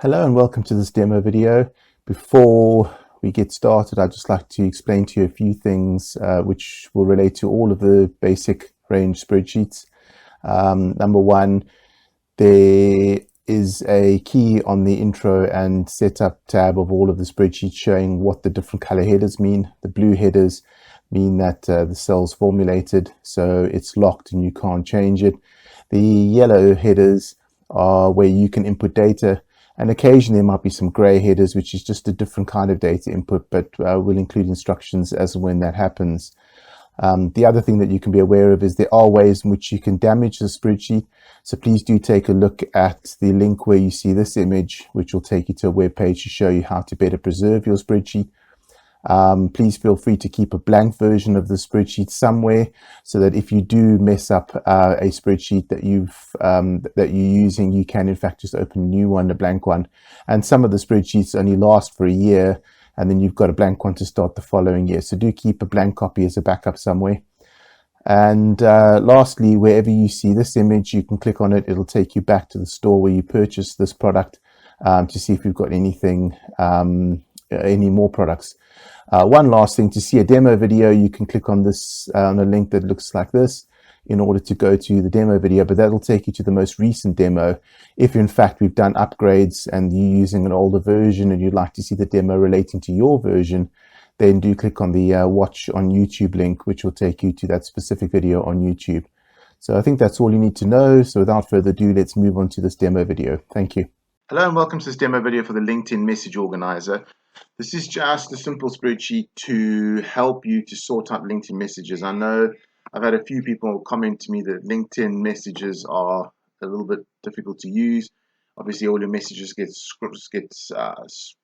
Hello and welcome to this demo video. Before we get started, I'd just like to explain to you a few things which will relate to all of the basic range spreadsheets. Number one, there is a key on the intro and setup tab of all of the spreadsheets showing what the different color headers mean. The blue headers mean that the cell's formulated, so it's locked and you can't change it. The yellow headers are where you can input data, and occasionally there might be some gray headers, which is just a different kind of data input, but we'll include instructions as and when that happens. The other thing that you can be aware of is there are ways in which you can damage the spreadsheet. So please do take a look at the link where you see this image, which will take you to a web page to show you how to better preserve your spreadsheet. Please feel free to keep a blank version of the spreadsheet somewhere, so that if you do mess up a spreadsheet that you're using, you can in fact just open a new one, a blank one. And some of the spreadsheets only last for a year, and then you've got a blank one to start the following year. So do keep a blank copy as a backup somewhere. And lastly, wherever you see this image, you can click on it. It'll take you back to the store where you purchased this product to see if you've got anything, any more products. One last thing, to see a demo video, you can click on this on a link that looks like this in order to go to the demo video, but that'll take you to the most recent demo. If in fact we've done upgrades and you're using an older version and you'd like to see the demo relating to your version, then do click on the watch on YouTube link, which will take you to that specific video on YouTube. So I think that's all you need to know. So without further ado, let's move on to this demo video. Thank you. Hello and welcome to this demo video for the LinkedIn Message Organizer. This is just a simple spreadsheet to help you to sort out LinkedIn messages. I know I've had a few people comment to me that LinkedIn messages are a little bit difficult to use. Obviously, all your messages get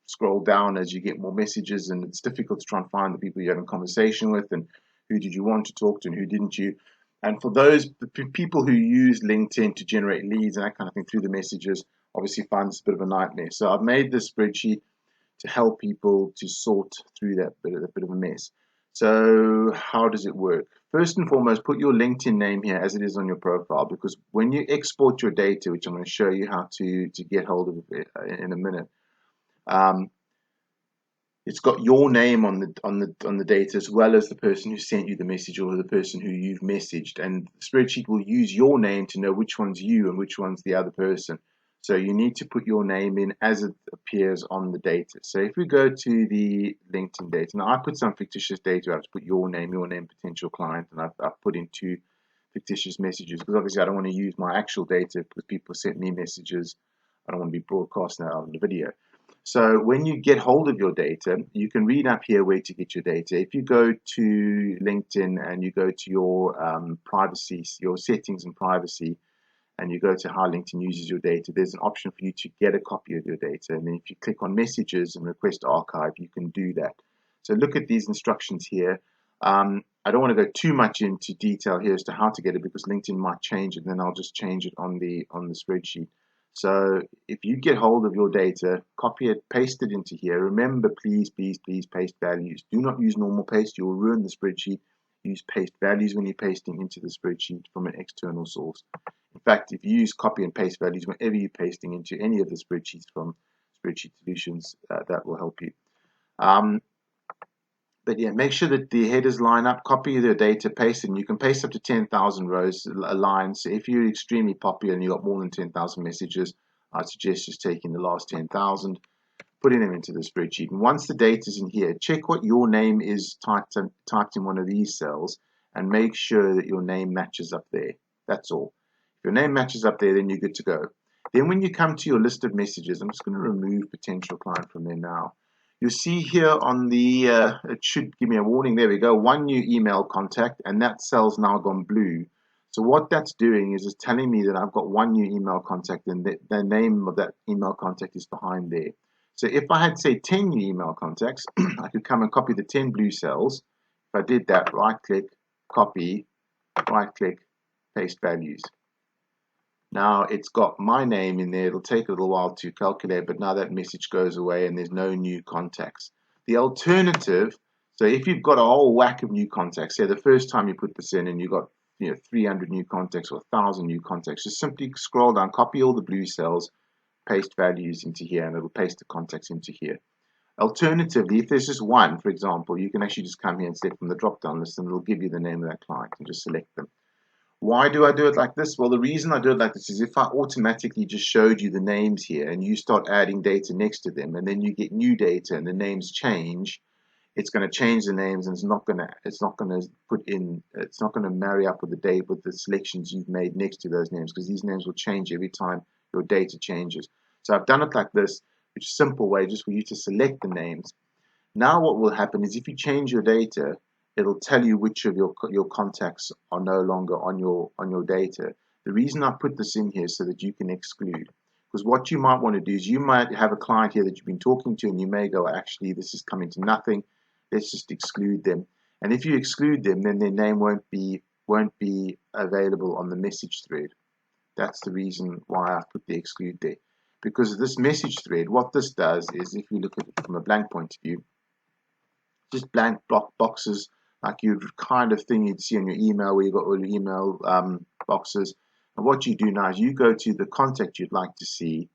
scrolled down as you get more messages, and it's difficult to try and find the people you're having a conversation with and who did you want to talk to and who didn't you. And for those people who use LinkedIn to generate leads and that kind of thing through the messages, obviously find this a bit of a nightmare. So I've made this spreadsheet to help people to sort through that bit of a mess. So how does it work? First and foremost, put your LinkedIn name here as it is on your profile, because when you export your data, which I'm going to show you how to get hold of it in a minute, it's got your name on the data, as well as the person who sent you the message or the person who you've messaged, and the spreadsheet will use your name to know which one's you and which one's the other person. So you need to put your name in as it appears on the data. So if we go to the LinkedIn data, now I put some fictitious data. I've put your name, potential client, and I've put in two fictitious messages, because obviously I don't want to use my actual data because people sent me messages. I don't want to be broadcasting that out in the video. So when you get hold of your data, you can read up here where to get your data. If you go to LinkedIn and you go to your privacy, your settings and privacy, and you go to how LinkedIn uses your data, there's an option for you to get a copy of your data. And then if you click on messages and request archive, you can do that. So look at these instructions here. I don't want to go too much into detail here as to how to get it, because LinkedIn might change it, and then I'll just change it on the spreadsheet. So if you get hold of your data, copy it, paste it into here. Remember, please paste values. Do not use normal paste. You'll ruin the spreadsheet. Use paste values when you're pasting into the spreadsheet from an external source. In fact, if you use copy and paste values whenever you're pasting into any of the spreadsheets from Spreadsheet Solutions, that will help you. But yeah, make sure that the headers line up, copy the data, paste it, and you can paste up to 10,000 rows, lines. So if you're extremely popular and you've got more than 10,000 messages, I'd suggest just taking the last 10,000, putting them into the spreadsheet. And once the data is in here, check what your name is typed in one of these cells, and make sure that your name matches up there. That's all. If your name matches up there, then you're good to go. Then when you come to your list of messages, I'm just going to remove potential client from there now. You see here on the, it should give me a warning. There we go. One new email contact, and that cell's now gone blue. So what that's doing is it's telling me that I've got one new email contact, and the name of that email contact is behind there. So if I had, say, 10 new email contacts, I could come and copy the 10 blue cells. If I did that, right-click, copy, right-click, paste values. Now it's got my name in there. It'll take a little while to calculate, but now that message goes away and there's no new contacts. The alternative, so if you've got a whole whack of new contacts, say the first time you put this in and you got 300 new contacts or 1,000 new contacts, just simply scroll down, copy all the blue cells, paste values into here, and it'll paste the contacts into here. Alternatively, if there's just one, for example, you can actually just come here and select from the drop-down list, and it'll give you the name of that client and just select them. Why do I do it like this? Well, the reason I do it like this is if I automatically just showed you the names here and you start adding data next to them, and then you get new data and the names change, it's going to change the names, and it's not going to marry up with the date with the selections you've made next to those names, because these names will change every time your data changes. So I've done it like this, which is a simple way just for you to select the names. Now what will happen is if you change your data, it'll tell you which of your contacts are no longer on your data. The reason I put this in here is so that you can exclude. Because what you might want to do is you might have a client here that you've been talking to, and you may go, actually, this is coming to nothing. Let's just exclude them. And if you exclude them, then their name won't be available on the message thread. That's the reason why I put the exclude there. Because this message thread, what this does is, if you look at it from a blank point of view, just blank block boxes like you kind of thing you'd see on your email, where you've got all your email boxes. And what you do now is you go to the contact you'd like to see,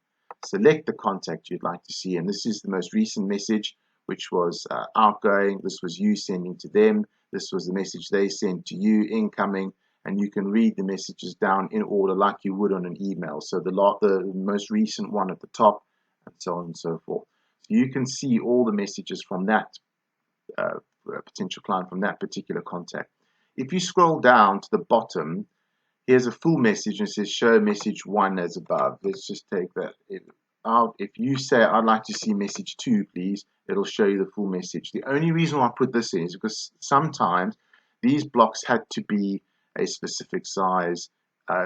select the contact you'd like to see, and this is the most recent message, which was outgoing. This was you sending to them. This was the message they sent to you, incoming, and you can read the messages down in order like you would on an email. So the most recent one at the top, and so on and so forth. So you can see all the messages from that potential client, from that particular contact. If you scroll down to the bottom, here's a full message, and it says show message 1 as above. Let's just take that out. If you say I'd like to see message 2, please, it'll show you the full message. The only reason why I put this in is because sometimes these blocks had to be a specific size. I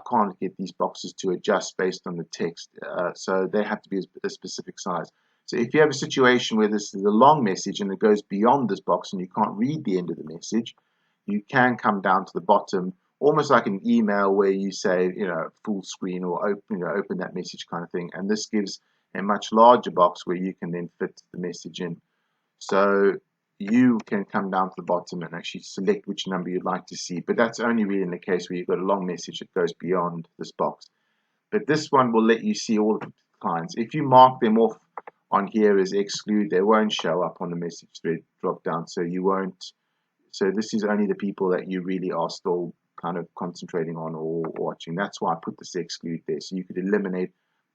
can't get these boxes to adjust based on the text, so they have to be a specific size. So if you have a situation where this is a long message and it goes beyond this box and you can't read the end of the message, you can come down to the bottom, almost like an email where you say, full screen or open that message kind of thing. And this gives a much larger box where you can then fit the message in. So you can come down to the bottom and actually select which number you'd like to see. But that's only really in the case where you've got a long message that goes beyond this box. But this one will let you see all of the clients. If you mark them off on here as exclude, they won't show up on the message thread drop down. So you won't. So this is only the people that you really are still kind of concentrating on or watching. That's why I put this exclude there. So you could eliminate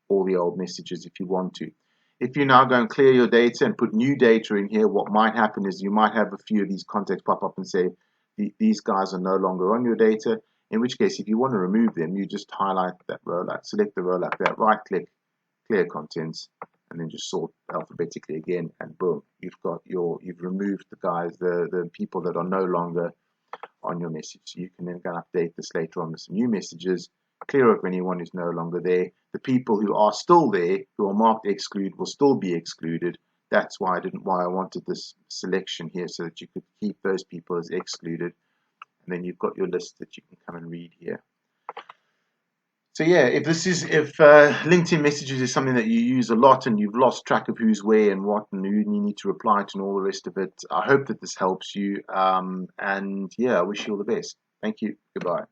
all the old messages if you want to. If you now go and clear your data and put new data in here, what might happen is you might have a few of these contacts pop up and say, these guys are no longer on your data. In which case, if you want to remove them, you just highlight that row, select the row like that, right click, clear contents, and then just sort alphabetically again, and boom, you've removed the guys, the people that are no longer on your message. So you can then go and update this later on with some new messages, clear up anyone who's no longer there. The people who are still there, who are marked exclude, will still be excluded. That's why I wanted this selection here, so that you could keep those people as excluded, and then you've got your list that you can come and read here. So yeah, if LinkedIn messages is something that you use a lot and you've lost track of who's where and what and who you need to reply to and all the rest of it, I hope that this helps you. And yeah, I wish you all the best. Thank you. Goodbye.